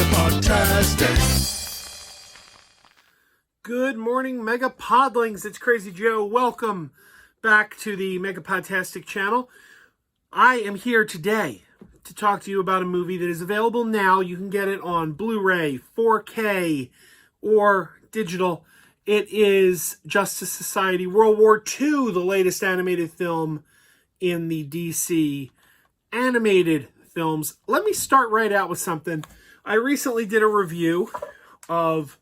MegaPodTastic. Good morning, Mega Podlings. It's Crazy Joe. Welcome back to the MegaPodTastic channel. I am here today to talk to you about a movie that is available now. You can get it on Blu-ray, 4K, or digital. It is Justice Society World War II, the latest animated film in the DC animated films. Let me start right out with something. I recently did a review of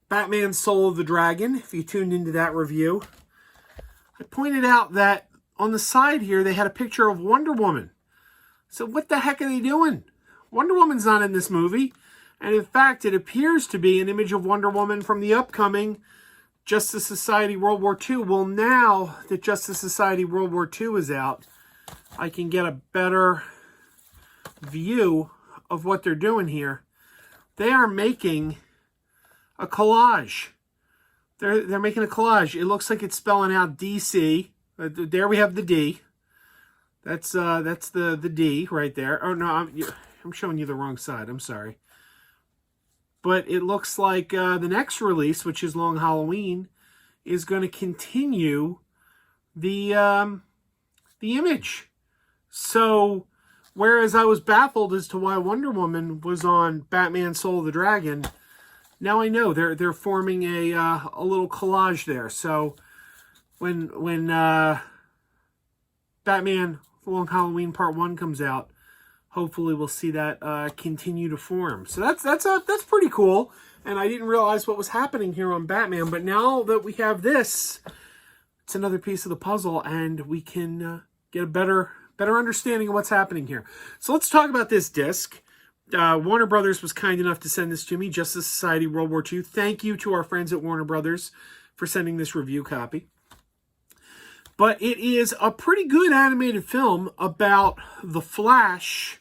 Batman Soul of the Dragon. If you tuned into that review, I pointed out that on the side here, they had a picture of Wonder Woman. So what the heck are they doing? Wonder Woman's not in this movie. And in fact, it appears to be an image of Wonder Woman from the upcoming Justice Society World War II. Well, now that Justice Society World War II is out, I can get a better view of what they're doing here. They are making a collage. They're making a collage. It looks like it's spelling out DC. There we have the D. That's the D right there. Oh no, I'm showing you the wrong side. I'm sorry. But it looks like the next release, which is Long Halloween, is going to continue the image. So, whereas I was baffled as to why Wonder Woman was on Batman Soul of the Dragon, now I know they're forming a little collage there. So, when Batman Long Halloween Part 1 comes out, hopefully we'll see that continue to form. So that's pretty cool. And I didn't realize what was happening here on Batman, but now that we have this, it's another piece of the puzzle, and we can get a better understanding of what's happening here. So let's talk about this disc. Warner Brothers was kind enough to send this to me, Justice Society World War II. Thank you to our friends at Warner Brothers for sending this review copy. But it is a pretty good animated film about the Flash,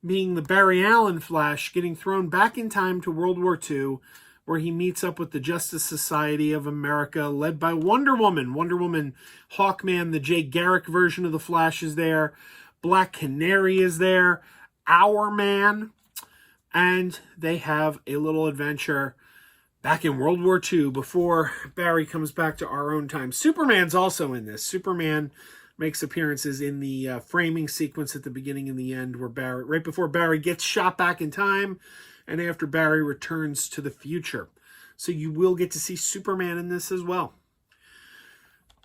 being the Barry Allen Flash, getting thrown back in time to World War II, where he meets up with the Justice Society of America, led by Wonder Woman. Wonder Woman, Hawkman, the Jay Garrick version of the Flash is there. Black Canary is there. Hourman. And they have a little adventure back in World War II before Barry comes back to our own time. Superman's also in this. Superman makes appearances in the framing sequence at the beginning and the end, where right before Barry gets shot back in time, and after Barry returns to the future. So you will get to see Superman in this as well.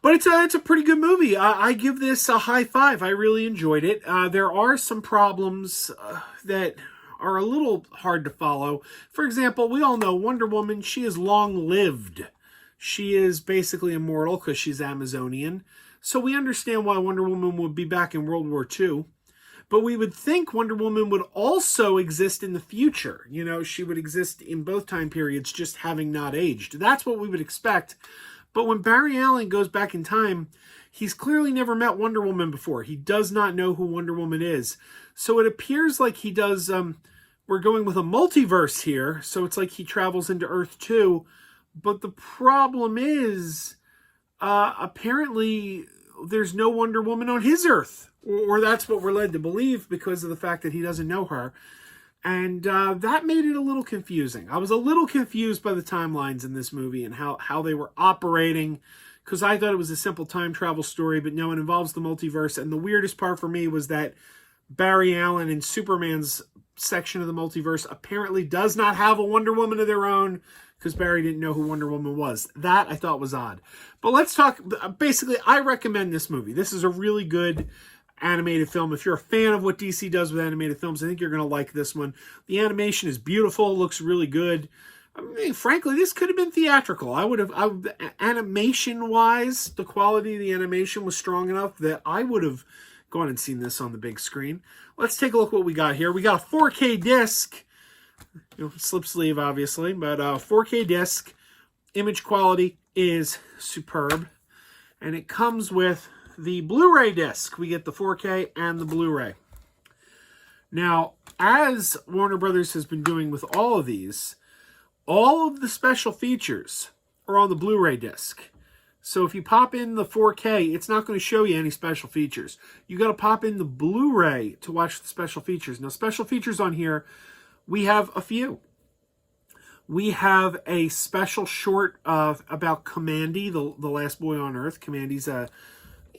But it's a pretty good movie. I give this a high 5. I really enjoyed it. There are some problems that are a little hard to follow. For example, we all know Wonder Woman, she is long-lived. She is basically immortal because she's Amazonian. So we understand why Wonder Woman would be back in World War II. But we would think Wonder Woman would also exist in the future. You know, she would exist in both time periods, just having not aged. That's what we would expect. But when Barry Allen goes back in time, he's clearly never met Wonder Woman before. He does not know who Wonder Woman is. So it appears like he does... we're going with a multiverse here, so it's like he travels into Earth 2. But the problem is, apparently, there's no Wonder Woman on his Earth. Or that's what we're led to believe because of the fact that he doesn't know her. And that made it a little confusing. I was a little confused by the timelines in this movie and how they were operating, because I thought it was a simple time travel story, but no, it involves the multiverse. And the weirdest part for me was that Barry Allen in Superman's section of the multiverse apparently does not have a Wonder Woman of their own, because Barry didn't know who Wonder Woman was. That I thought was odd. But let's talk. Basically, I recommend this movie. This is a really good animated film. If you're a fan of what DC does with animated films, I think you're going to like this one. The animation is beautiful, looks really good. I mean, frankly, this could have been theatrical. Animation-wise, the quality of the animation was strong enough that I would have gone and seen this on the big screen. Let's take a look what we got here. We got a 4K disc. Slip sleeve, obviously, but 4K disc. Image quality is superb. And it comes with the Blu-ray disc. We get the 4K and the Blu-ray. Now, as Warner Brothers has been doing with all of these, all of the special features are on the Blu-ray disc. So if you pop in the 4K, it's not going to show you any special features. You got to pop in the Blu-ray to watch the special features. Now, special features on here We have a few. We have a special short about Kamandi, the last boy on Earth. Kamandi's a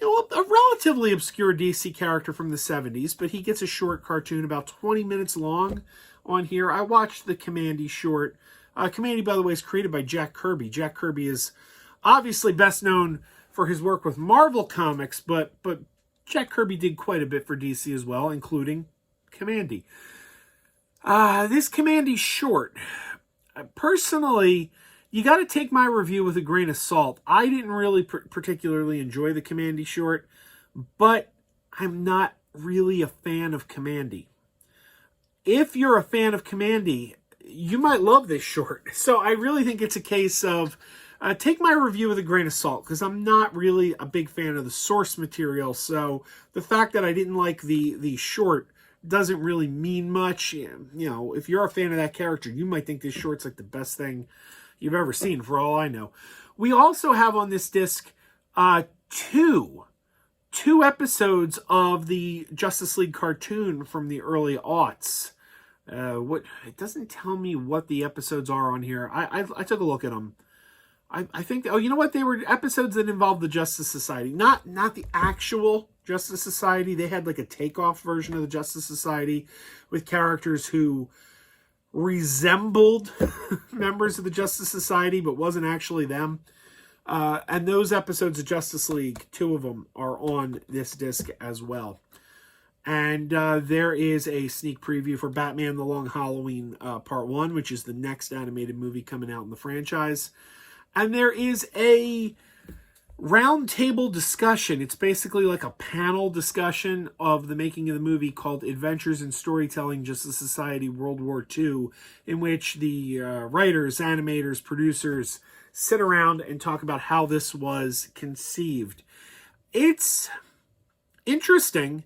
relatively obscure DC character from the 70s, but he gets a short cartoon about 20 minutes long on here. I watched the Kamandi short. Kamandi, by the way, is created by Jack Kirby. Jack Kirby is obviously best known for his work with Marvel Comics, but Jack Kirby did quite a bit for DC as well, including Kamandi. This Kamandi short, personally, you got to take my review with a grain of salt. I didn't really particularly enjoy the Kamandi short, but I'm not really a fan of Kamandi. If you're a fan of Kamandi, you might love this short. So I really think it's a case of take my review with a grain of salt, because I'm not really a big fan of the source material. So the fact that I didn't like the short doesn't really mean much. If you're a fan of that character, you might think this short's like the best thing you've ever seen, for all I know. We also have on this disc two episodes of the Justice League cartoon from the early aughts. It doesn't tell me what the episodes are on here. I took a look at them. I think, you know what? They were episodes that involved the Justice Society. Not the actual Justice Society. They had like a takeoff version of the Justice Society with characters who resembled members of the Justice Society, but wasn't actually them. And those episodes of Justice League, 2 of them, are on this disc as well. And there is a sneak preview for Batman The Long Halloween Part 1, which is the next animated movie coming out in the franchise. And there is a roundtable discussion. It's basically like a panel discussion of the making of the movie called Adventures in Storytelling, Justice Society World War II, in which the writers, animators, producers sit around and talk about how this was conceived. It's interesting,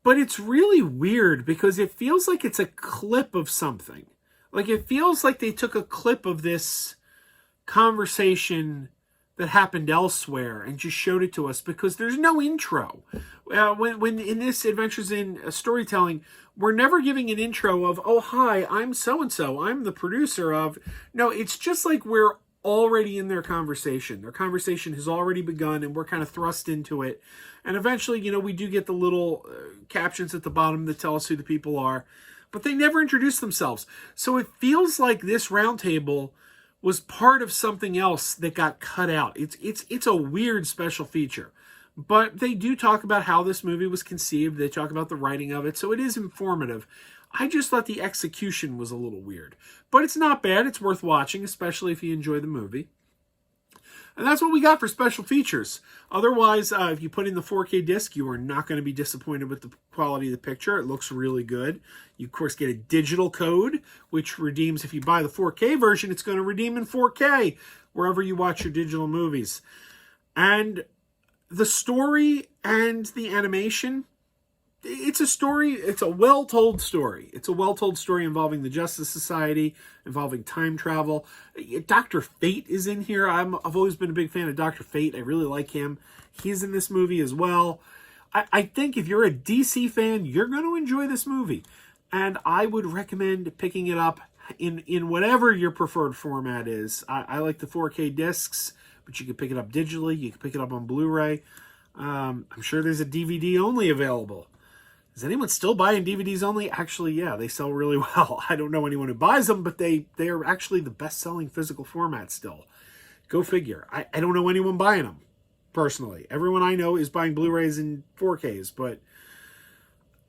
but it's really weird because it feels like it's a clip of something. Like, it feels like they took a clip of this conversation that happened elsewhere and just showed it to us, because there's no intro. When in this Adventures in Storytelling, we're never giving an intro of, oh, hi, I'm so-and-so, I'm the producer of... No, it's just like we're already in their conversation. Their conversation has already begun, and we're kind of thrust into it. And eventually, we do get the little captions at the bottom that tell us who the people are, but they never introduce themselves. So it feels like this roundtable was part of something else that got cut out. It's a weird special feature. But they do talk about how this movie was conceived. They talk about the writing of it, so it is informative. I just thought the execution was a little weird. But it's not bad. It's worth watching, especially if you enjoy the movie. And that's what we got for special features. Otherwise, if you put in the 4K disc, you are not going to be disappointed with the quality of the picture. It looks really good. You, of course, get a digital code, which redeems, if you buy the 4K version, it's going to redeem in 4K wherever you watch your digital movies. And the story and the animation, it's a story, it's a well-told story. It's a well-told story involving the Justice Society, involving time travel. Dr. Fate is in here. I've always been a big fan of Dr. Fate. I really like him. He's in this movie as well. I think if you're a DC fan, you're going to enjoy this movie. And I would recommend picking it up in whatever your preferred format is. I like the 4K discs, but you can pick it up digitally. You can pick it up on Blu-ray. I'm sure there's a DVD only available. Is anyone still buying DVDs only? Actually, yeah, they sell really well. I don't know anyone who buys them, but they are actually the best-selling physical format still. Go figure. I don't know anyone buying them, personally. Everyone I know is buying Blu-rays and 4Ks, but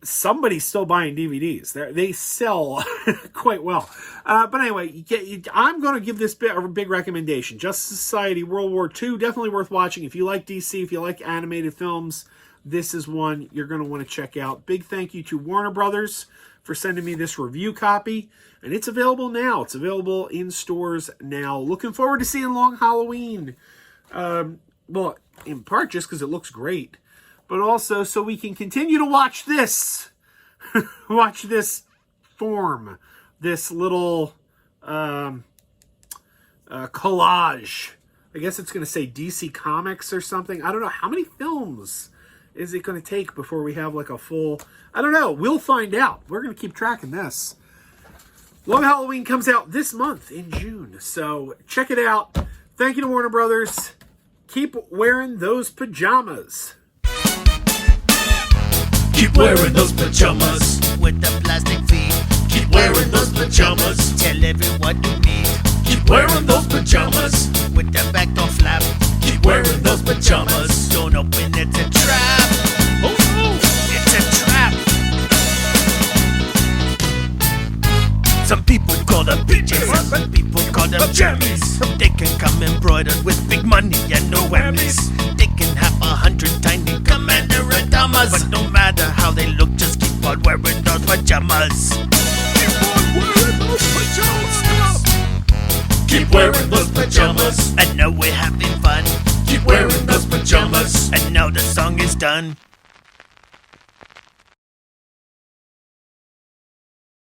somebody's still buying DVDs. They sell quite well. But anyway, I'm going to give this a big recommendation. Justice Society World War II, definitely worth watching. If you like DC, if you like animated films, this is one you're going to want to check out. Big thank you to Warner Brothers for sending me this review copy. And it's available now. It's available in stores now. Looking forward to seeing Long Halloween. Well, in part just because it looks great. But also so we can continue to watch this. Watch this form. This little collage. I guess it's going to say DC Comics or something. I don't know. How many films is it going to take before we have like a full... I don't know. We'll find out. We're going to keep tracking this. Long Halloween comes out this month in June, so check it out. Thank you to Warner Brothers. Keep wearing those pajamas. Keep wearing those pajamas with the plastic feet. Keep wearing those pajamas. Tell everyone you meet. Keep wearing those pajamas with the back door flap. Keep wearing those pajamas. Don't open, it's a trap. Oh no, it's a trap. Some people call them PJs, some people call them jammies. They can come embroidered with big money and no whammies. They can have 100 tiny commander pajamas, but no matter how they look, just keep on wearing those pajamas. Keep on wearing those pajamas. Keep wearing those pajamas. And now we're having fun. Keep wearing those pajamas. And now the song is done.